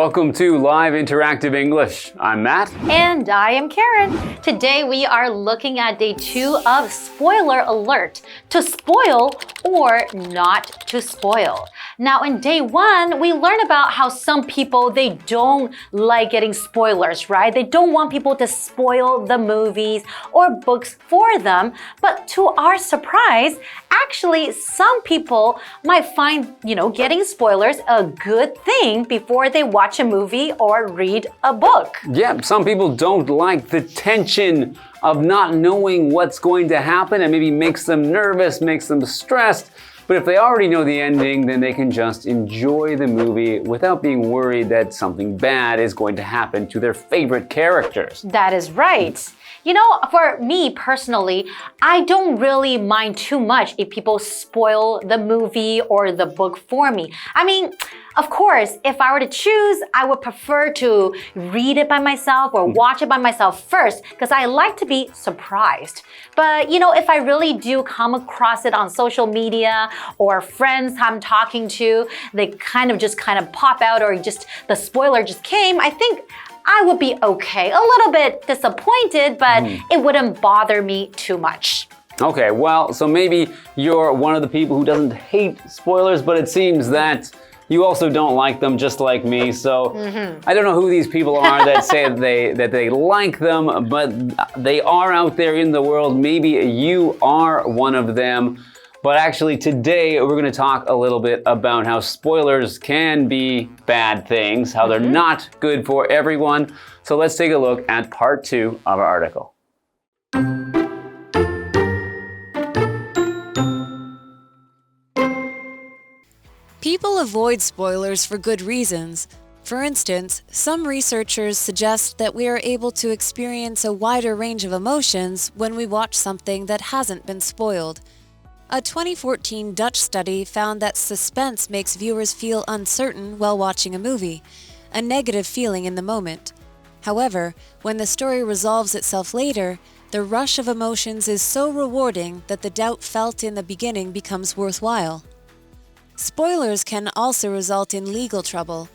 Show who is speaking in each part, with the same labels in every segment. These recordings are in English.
Speaker 1: Welcome to Live Interactive English. I'm Matt.
Speaker 2: And I am Karen. Today we are looking at day 2 of Spoiler Alert. To spoil or not to spoil. Now in day 1, we learned about how some people, they don't like getting spoilers, right? They don't want people to spoil the movies or books for them. But to our surprise, actually some people might find, getting spoilers a good thing before they watch a movie or read a book.
Speaker 1: Yeah, some people don't like the tension of not knowing what's going to happen and maybe makes them nervous, makes them stressed. But if they already know the ending, then they can just enjoy the movie without being worried that something bad is going to happen to their favorite characters.
Speaker 2: That is right. For me personally, I don't really mind too much if people spoil the movie or the book for me. I mean, of course, if I were to choose, I would prefer to read it by myself or watch it by myself first because I like to be surprised. But, if I really do come across it on social media or friends I'm talking to, they kind of pop out or the spoiler just came, I think I would be okay. A little bit disappointed, but it wouldn't bother me too much.
Speaker 1: Okay, well, so maybe you're one of the people who doesn't hate spoilers, but it seems that you also don't like them just like me. So I don't know who these people are that say that they like them, but they are out there in the world. Maybe you are one of them. But actually today we're going to talk a little bit about how spoilers can be bad things, how they're not good for everyone. So let's take a look at part 2 of our article.
Speaker 3: People avoid spoilers for good reasons. For instance, some researchers suggest that we are able to experience a wider range of emotions when we watch something that hasn't been spoiled. A 2014 Dutch study found that suspense makes viewers feel uncertain while watching a movie, a negative feeling in the moment. However, when the story resolves itself later, the rush of emotions is so rewarding that the doubt felt in the beginning becomes worthwhile. Spoilers can also result in legal trouble.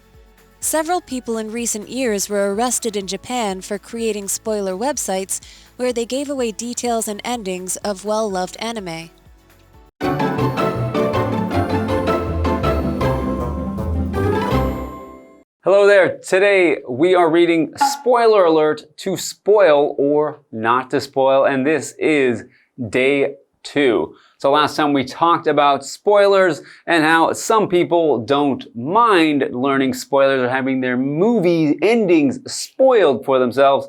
Speaker 3: Several people in recent years were arrested in Japan for creating spoiler websites where they gave away details and endings of well-loved anime.
Speaker 1: Hello there. Today we are reading Spoiler Alert, to spoil or not to spoil, and this is day 2. So last time we talked about spoilers and how some people don't mind learning spoilers or having their movie endings spoiled for themselves,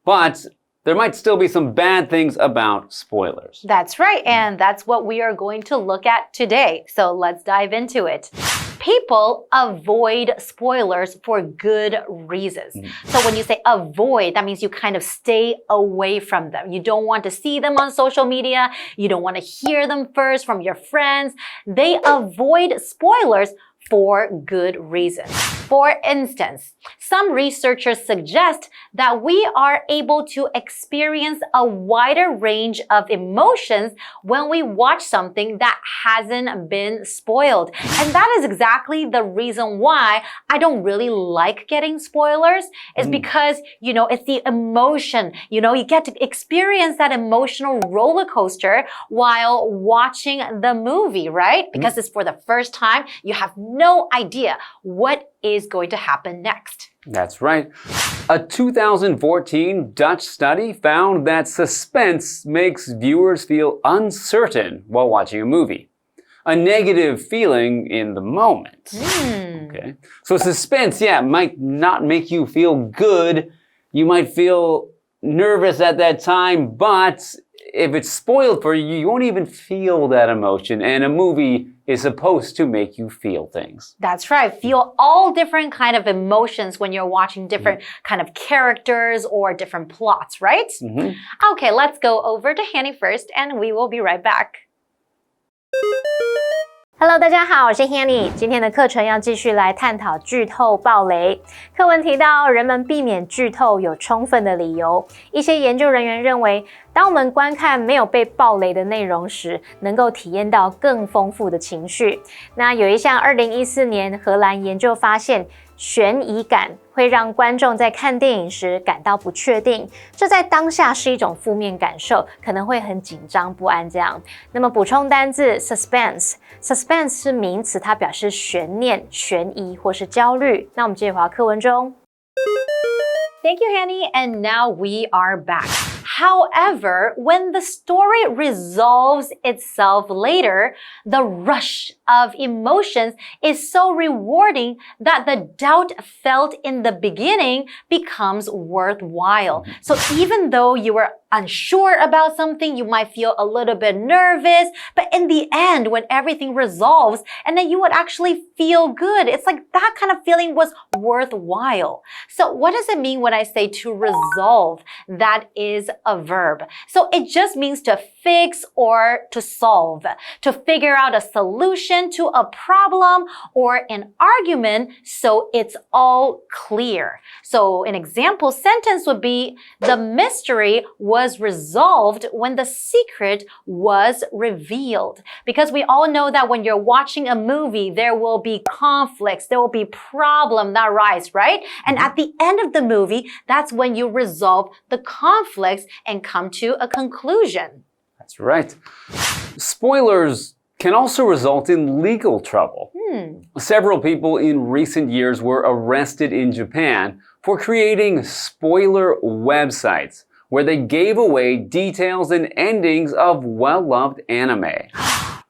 Speaker 1: but there might still be some bad things about spoilers.
Speaker 2: That's right, and that's what we are going to look at today. So let's dive into it. People avoid spoilers for good reasons. So when you say avoid, that means you kind of stay away from them. You don't want to see them on social media. You don't want to hear them first from your friends. They avoid spoilers for good reasons. For instance, some researchers suggest that we are able to experience a wider range of emotions when we watch something that hasn't been spoiled. And that is exactly the reason why I don't really like getting spoilers, is because, it's the emotion. You get to experience that emotional roller coaster while watching the movie, right? Because it's for the first time, you have no idea what is going to happen next.
Speaker 1: That's right. A 2014 Dutch study found that suspense makes viewers feel uncertain while watching a movie. A negative feeling in the moment. Okay. So suspense, might not make you feel good. You might feel nervous at that time, but if it's spoiled for you, you won't even feel that emotion. And a movie is supposed to make you feel things.
Speaker 2: That's right. Feel all different kind of emotions when you're watching different kind of characters or different plots, right? Okay, let's go over to Hanny first, and we will be right back.
Speaker 4: Hello， 大家好，我是 Hanny。今天的课程要继续来探讨剧透爆雷。课文提到，人们避免剧透有充分的理由。一些研究人员认为，当我们观看没有被爆雷的内容时，能够体验到更丰富的情绪。那有一项2014年荷兰研究发现，悬疑感会让观众在看电影时感到不确定，这在当下是一种负面感受，可能会很紧张不安这样。那么补充单字 suspense 是名词，它表示悬念、悬疑或是焦虑。那我们继续回到课文中。
Speaker 2: Thank you, Hanny. And now we are back. However, when the story resolves itself later, the rush of emotions is so rewarding that the doubt felt in the beginning becomes worthwhile. So even though you were unsure about something, you might feel a little bit nervous, but in the end, when everything resolves, and then you would actually feel good. It's like that kind of feeling was worthwhile. So what does it mean when I say to resolve? That is a verb. So it just means to fix or to solve, to figure out a solution to a problem or an argument so it's all clear. So an example sentence would be, the mystery was resolved when the secret was revealed. Because we all know that when you're watching a movie, there will be conflicts, there will be problems that arise, right? And at the end of the movie, that's when you resolve the conflicts and come to a conclusion.
Speaker 1: That's right. Spoilers can also result in legal trouble. Several people in recent years were arrested in Japan for creating spoiler websites where they gave away details and endings of well-loved anime.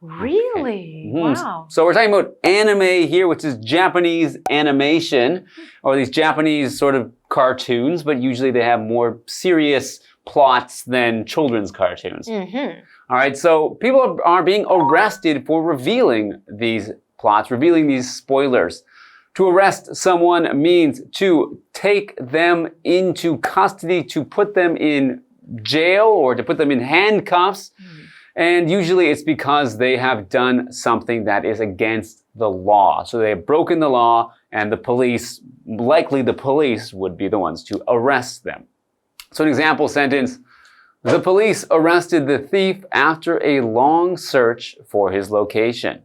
Speaker 2: Really? Wow.
Speaker 1: So we're talking about anime here, which is Japanese animation, or these Japanese sort of cartoons, but usually they have more serious plots than children's cartoons. All right, so people are being arrested for revealing these plots, revealing these spoilers. To arrest someone means to take them into custody, to put them in jail or to put them in handcuffs. And usually it's because they have done something that is against the law. So they have broken the law, and the police, likely the police, would be the ones to arrest them. So an example sentence, the police arrested the thief after a long search for his location.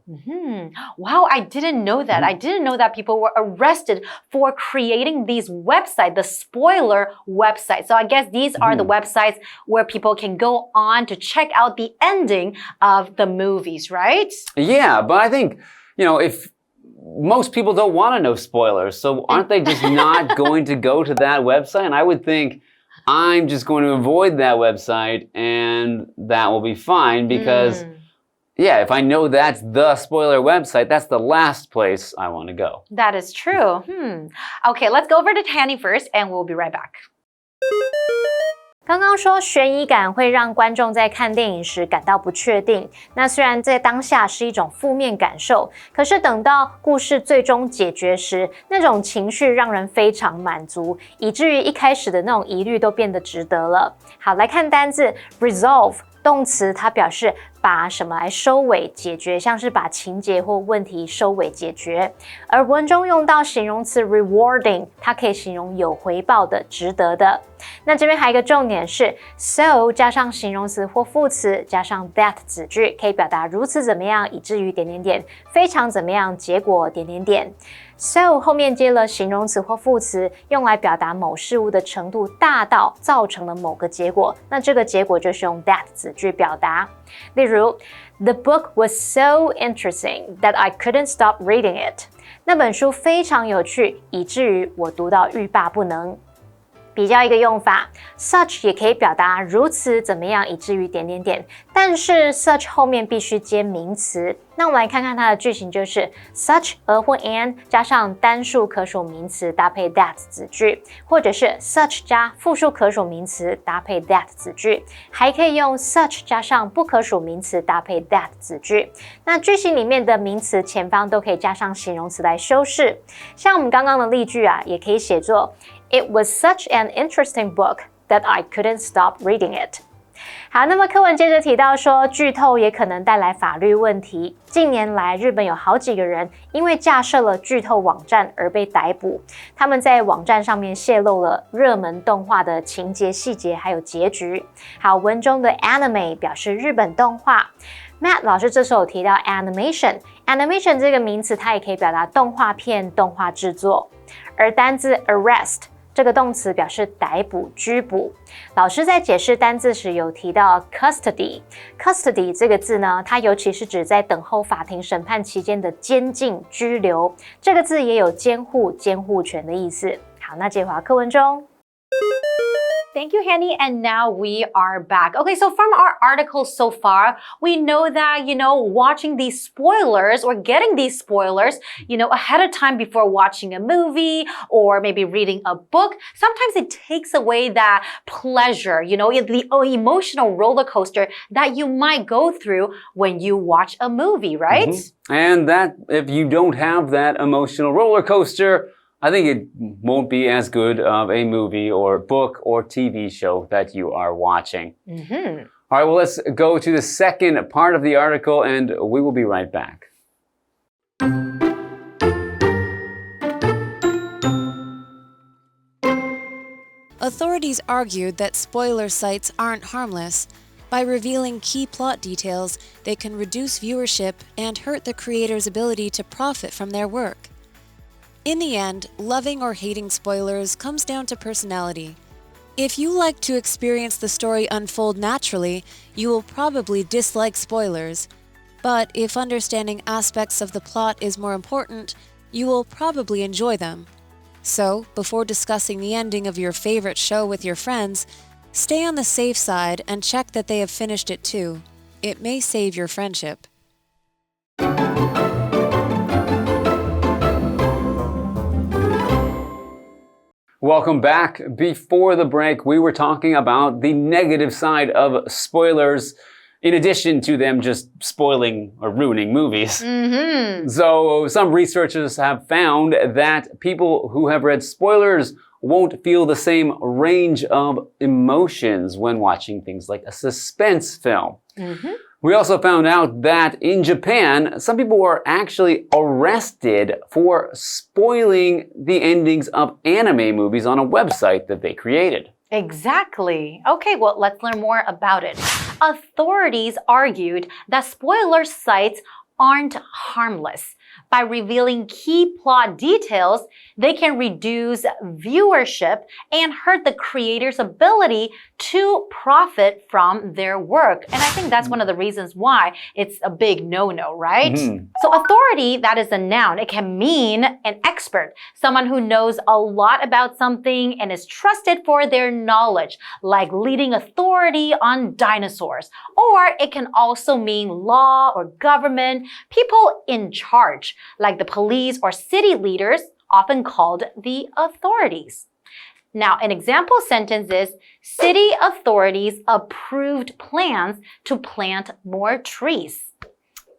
Speaker 2: Wow, I didn't know that. I didn't know that people were arrested for creating these websites, the spoiler websites. So I guess these are the websites where people can go on to check out the ending of the movies, right?
Speaker 1: Yeah, but I think, if most people don't want to know spoilers, so aren't they just not going to go to that website? And I would think, I'm just going to avoid that website and that will be fine because, yeah, if I know that's the spoiler website, that's the last place I want to go.
Speaker 2: That is true. Okay, let's go over to Tanny first and we'll be right back.
Speaker 4: 刚刚说悬疑感会让观众在看电影时感到不确定，那虽然在当下是一种负面感受，可是等到故事最终解决时，那种情绪让人非常满足，以至于一开始的那种疑虑都变得值得了。好，来看单字 resolve。动词它表示把什么来收尾解决，像是把情节或问题收尾解决。而文中用到形容词 rewarding， 它可以形容有回报的、值得的。那这边还有一个重点是 so 加上形容词或副词加上 that 子句，可以表达如此怎么样以至于点点点，非常怎么样结果点点点。So 后面接了形容词或副词，用来表达某事物的程度大到造成了某个结果，那这个结果就是用 that 子句表达。例如 The book was so interesting that I couldn't stop reading it. 那本书非常有趣，以至于我读到欲罢不能。比较一个用法 such 也可以表达如此怎么样以至于点点点，但是 such 后面必须接名词。那我们来看看它的句型，就是 such 或 and 加上单数可数名词搭配 that 子句，或者是 such 加复数可数名词搭配 that 子句，还可以用 such 加上不可数名词搭配 that 子句。那句型里面的名词前方都可以加上形容词来修饰，像我们刚刚的例句啊，也可以写作It was such an interesting book that I couldn't stop reading it. 好，那么课文接着提到说，剧透也可能带来法律问题。近年来，日本有好几个人因为架设了剧透网站而被逮捕。他们在网站上面泄露了热门动画的情节细节还有结局。好，文中的 anime 表示日本动画。Matt 老师这时候有提到 animation 这个名词，它也可以表达动画片、动画制作。而单字 arrest这个动词表示逮捕、拘捕。老师在解释单字时有提到 custody 这个字呢，它尤其是指在等候法庭审判期间的监禁、拘留。这个字也有监护、监护权的意思。好，那接回课文中。
Speaker 2: Thank you, Hanny. And now we are back. Okay, so from our article so far, we know that, watching these spoilers or getting these spoilers, ahead of time before watching a movie or maybe reading a book, sometimes it takes away that pleasure, the emotional roller coaster that you might go through when you watch a movie, right?
Speaker 1: Mm-hmm. And that if you don't have that emotional roller coaster, I think it won't be as good of a movie or book or TV show that you are watching.
Speaker 2: Mm-hmm.
Speaker 1: All right, well, let's go to the second part of the article and we will be right back.
Speaker 3: Authorities argued that spoiler sites aren't harmless. By revealing key plot details, they can reduce viewership and hurt the creator's ability to profit from their work. In the end, loving or hating spoilers comes down to personality. If you like to experience the story unfold naturally, you will probably dislike spoilers. But if understanding aspects of the plot is more important, you will probably enjoy them. So, before discussing the ending of your favorite show with your friends, stay on the safe side and check that they have finished it too. It may save your friendship.
Speaker 1: Welcome back. Before the break, we were talking about the negative side of spoilers, in addition to them just spoiling or ruining movies.
Speaker 2: Mm-hmm.
Speaker 1: So some researchers have found that people who have read spoilers won't feel the same range of emotions when watching things like a suspense film.
Speaker 2: Mm-hmm.
Speaker 1: We also found out that in Japan, some people were actually arrested for spoiling the endings of anime movies on a website that they created.
Speaker 2: Exactly. Okay, well, let's learn more about it. Authorities argued that spoiler sites aren't harmless. By revealing key plot details, they can reduce viewership and hurt the creator's ability to profit from their work. And I think that's one of the reasons why it's a big no-no, right?
Speaker 1: Mm-hmm.
Speaker 2: So authority, that is a noun. It can mean an expert, someone who knows a lot about something and is trusted for their knowledge, like leading authority on dinosaurs. Or it can also mean law or government, people in charge, like the police or city leaders, often called the authorities. Now, an example sentence is, city authorities approved plans to plant more trees.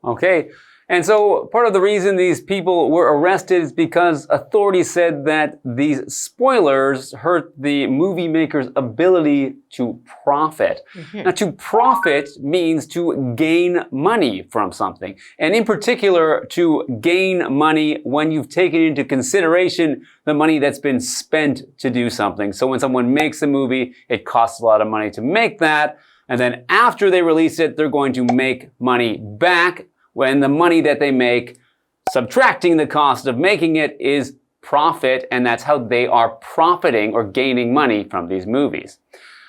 Speaker 1: Okay, and so part of the reason these people were arrested is because authorities said that these spoilers hurt the movie maker's ability to profit.
Speaker 2: Mm-hmm.
Speaker 1: Now, to profit means to gain money from something, and in particular, to gain money when you've taken into consideration the money that's been spent to do something. So when someone makes a movie, it costs a lot of money to make that, and then after they release it, they're going to make money back. When the money that they make, subtracting the cost of making it, is profit, and that's how they are profiting or gaining money from these movies.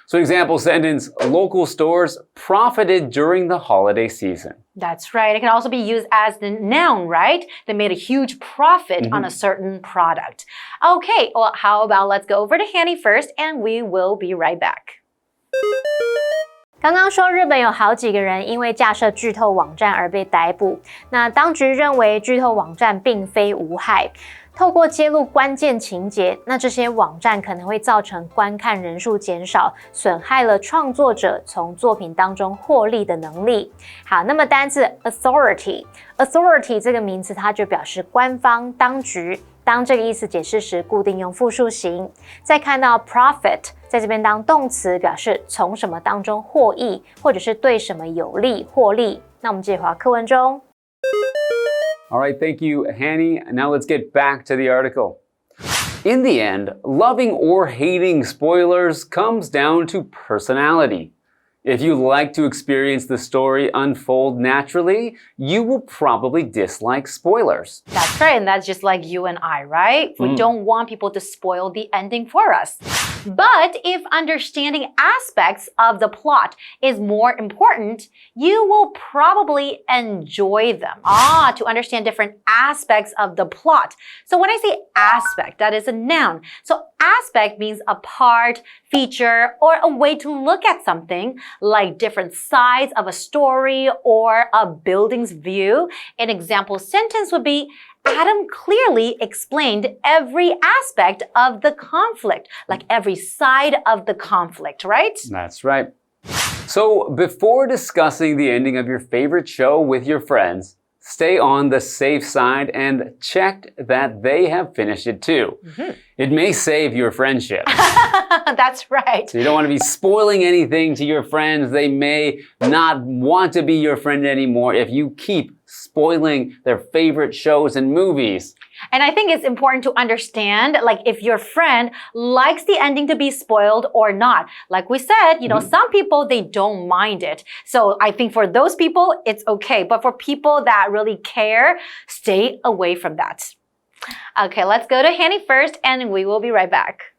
Speaker 1: So example sentence, local stores profited during the holiday season.
Speaker 2: That's right. It can also be used as the noun, right? They made a huge profit on a certain product. Okay, well, how about let's go over to Hanny first, and we will be right back.
Speaker 4: 刚刚说日本有好几个人因为架设剧透网站而被逮捕，那当局认为剧透网站并非无害，透过揭露关键情节，那这些网站可能会造成观看人数减少，损害了创作者从作品当中获利的能力。好，那么单字 authority 这个名词它就表示官方、当局。当这个意思解释时，固定用复数形。再看到 profit， 在这边当动词，表示从什么当中获益，或者是对什么有利、获利。那我们继续回到课文中。
Speaker 1: All right, thank you, Hanny. Now let's get back to the article. In the end, loving or hating spoilers comes down to personality. If you like to experience the story unfold naturally, you will probably dislike spoilers.
Speaker 2: That's right, and that's just like you and I, right? We don't want people to spoil the ending for us. But if understanding aspects of the plot is more important, you will probably enjoy them. To understand different aspects of the plot. So when I say aspect, that is a noun. So aspect means a part, feature, or a way to look at something, like different sides of a story or a building's view. An example sentence would be, Adam clearly explained every aspect of the conflict, like every side of the conflict, right?
Speaker 1: That's right. So before discussing the ending of your favorite show with your friends, stay on the safe side and check that they have finished it too. It may save your friendship.
Speaker 2: That's right.
Speaker 1: So you don't want to be spoiling anything to your friends. They may not want to be your friend anymore if you keep spoiling their favorite shows and movies.
Speaker 2: And I think it's important to understand, like, if your friend likes the ending to be spoiled or not. Like we said, some people, they don't mind it. So I think for those people, it's okay. But for people that really care, stay away from that. Okay, let's go to Hanny first, and we will be right back.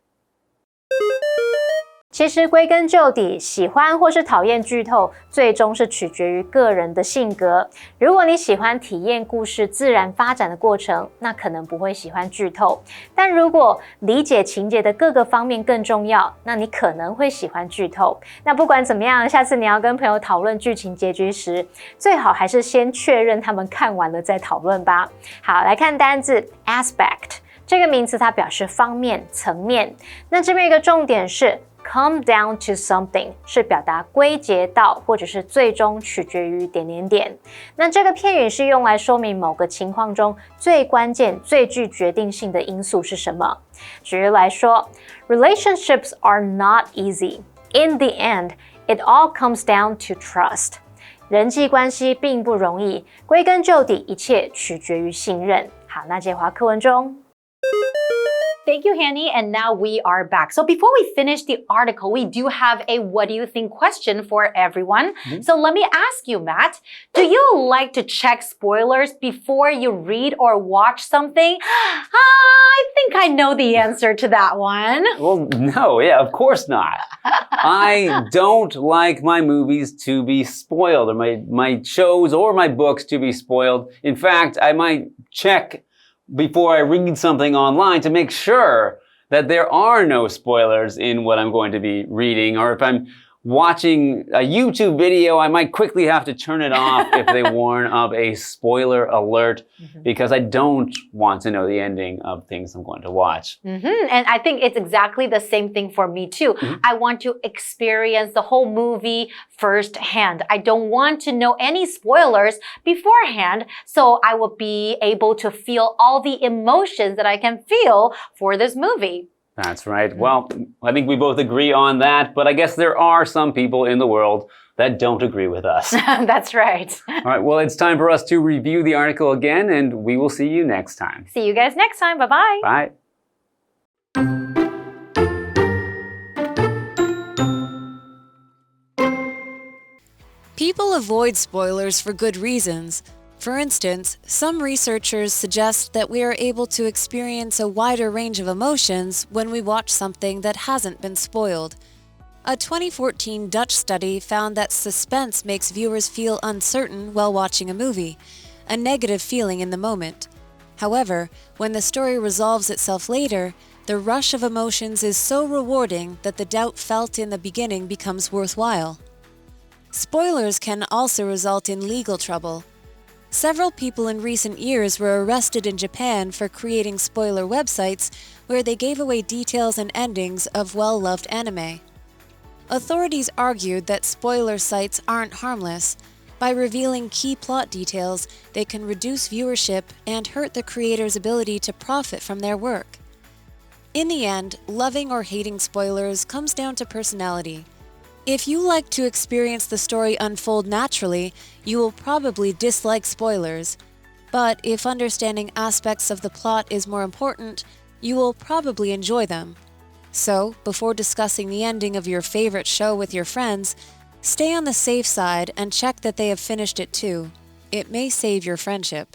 Speaker 4: 其实归根究底，喜欢或是讨厌剧透，最终是取决于个人的性格。如果你喜欢体验故事自然发展的过程，那可能不会喜欢剧透。但如果理解情节的各个方面更重要，那你可能会喜欢剧透。那不管怎么样，下次你要跟朋友讨论剧情结局时，最好还是先确认他们看完了再讨论吧。好，来看单字 aspect 这个名词，它表示方面、层面。那这边一个重点是come down to something 是表达归结到或者是最终取决于点点点。那这个片语是用来说明某个情况中最关键、最具决定性的因素是什么。举例来说 ，relationships are not easy. In the end, it all comes down to trust. 人际关系并不容易，归根究底，一切取决于信任。好，那接华课文中。
Speaker 2: Thank you, Hanny. And now we are back. So before we finish the article, we do have a what do you think question for everyone. So let me ask you, Matt, do you like to check spoilers before you read or watch something? I think I know the answer to that one.
Speaker 1: Well, no, yeah, of course not. I don't like my movies to be spoiled, or my shows or my books to be spoiled. In fact, I might check before I read something online to make sure that there are no spoilers in what I'm going to be reading. Or if I'm watching a YouTube video, I might quickly have to turn it off if they warn of a spoiler alert because I don't want to know the ending of things I'm going to watch.
Speaker 2: And I think it's exactly the same thing for me too. I want to experience the whole movie firsthand. I don't want to know any spoilers beforehand, so I will be able to feel all the emotions that I can feel for this movie.
Speaker 1: That's right. Well, I think we both agree on that, but I guess there are some people in the world that don't agree with us.
Speaker 2: That's right.
Speaker 1: All right, well, it's time for us to review the article again, and we will see you next time.
Speaker 2: See you guys next time. Bye-bye.
Speaker 1: Bye.
Speaker 3: People avoid spoilers for good reasons. For instance, some researchers suggest that we are able to experience a wider range of emotions when we watch something that hasn't been spoiled. A 2014 Dutch study found that suspense makes viewers feel uncertain while watching a movie, a negative feeling in the moment. However, when the story resolves itself later, the rush of emotions is so rewarding that the doubt felt in the beginning becomes worthwhile. Spoilers can also result in legal trouble. Several people in recent years were arrested in Japan for creating spoiler websites where they gave away details and endings of well-loved anime. Authorities argued that spoiler sites aren't harmless. By revealing key plot details, they can reduce viewership and hurt the creator's ability to profit from their work. In the end, loving or hating spoilers comes down to personality. If you like to experience the story unfold naturally, you will probably dislike spoilers. But if understanding aspects of the plot is more important, you will probably enjoy them. So, before discussing the ending of your favorite show with your friends, stay on the safe side and check that they have finished it too. It may save your friendship.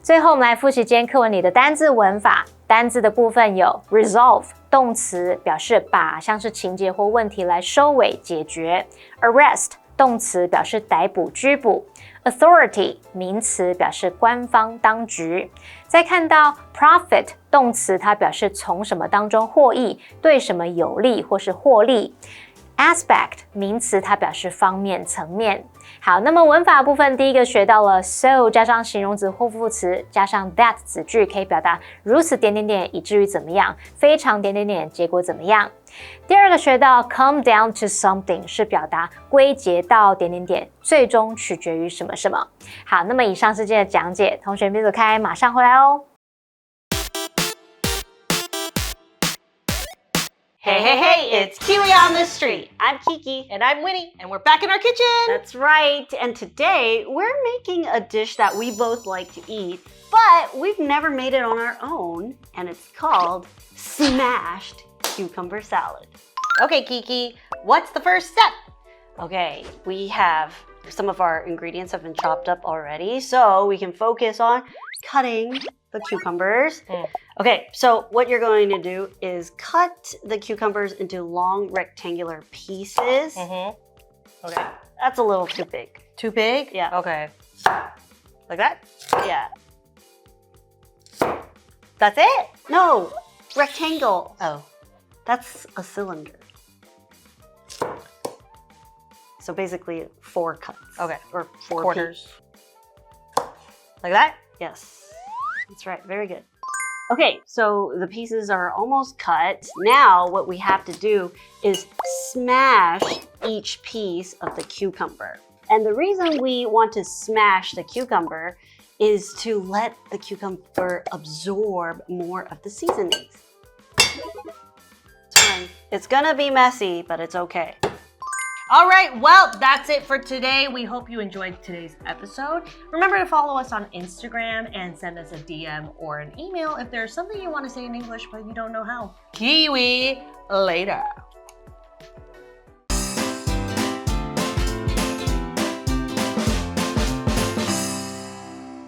Speaker 4: 最后，我们来复习今天课文里的单字文法。单字的部分有 resolve 动词，表示把像是情节或问题来收尾解决。arrest 动词，表示逮捕拘捕。authority 名词，表示官方当局。再看到 profit 动词，它表示从什么当中获益，对什么有利或是获利。aspect 名词，它表示方面、层面。好，那么文法部分第一个学到了 so 加上形容词或副词加上 that 子句，可以表达如此点点点以至于怎么样，非常点点点结果怎么样。第二个学到 come down to something 是表达归结到点点点，最终取决于什么什么。好，那么以上是今天的讲解，同学别走开，马上回来哦。
Speaker 5: Hey, hey, hey, it's KiWi on the street. I'm Kiki.
Speaker 6: And I'm Winnie, and we're back in our kitchen.
Speaker 5: That's right. And today we're making a dish that we both like to eat, but we've never made it on our own, and it's called smashed cucumber salad.
Speaker 6: Okay, Kiki, what's the first step?
Speaker 5: Okay, we have some of our ingredients have been chopped up already, so we can focus on cutting the cucumbers. Okay, so what you're going to do is cut the cucumbers into long rectangular pieces.
Speaker 6: Okay.
Speaker 5: That's a little too big.
Speaker 6: Too big?
Speaker 5: Yeah.
Speaker 6: Okay. Like that?
Speaker 5: Yeah. That's it? No, rectangle.
Speaker 6: Oh.
Speaker 5: That's a cylinder. So basically 4 cuts.
Speaker 6: Okay.
Speaker 5: Or 4
Speaker 6: quarters. Like that?
Speaker 5: Yes. That's right. Very good. Okay, so the pieces are almost cut. Now what we have to do is smash each piece of the cucumber. And the reason we want to smash the cucumber is to let the cucumber absorb more of the seasonings. It's fine. It's gonna be messy, but it's okay.
Speaker 6: All right, well, that's it for today. We hope you enjoyed today's episode. Remember to follow us on Instagram and send us a DM or an email if there's something you want to say in English but you don't know how. KiWi, later.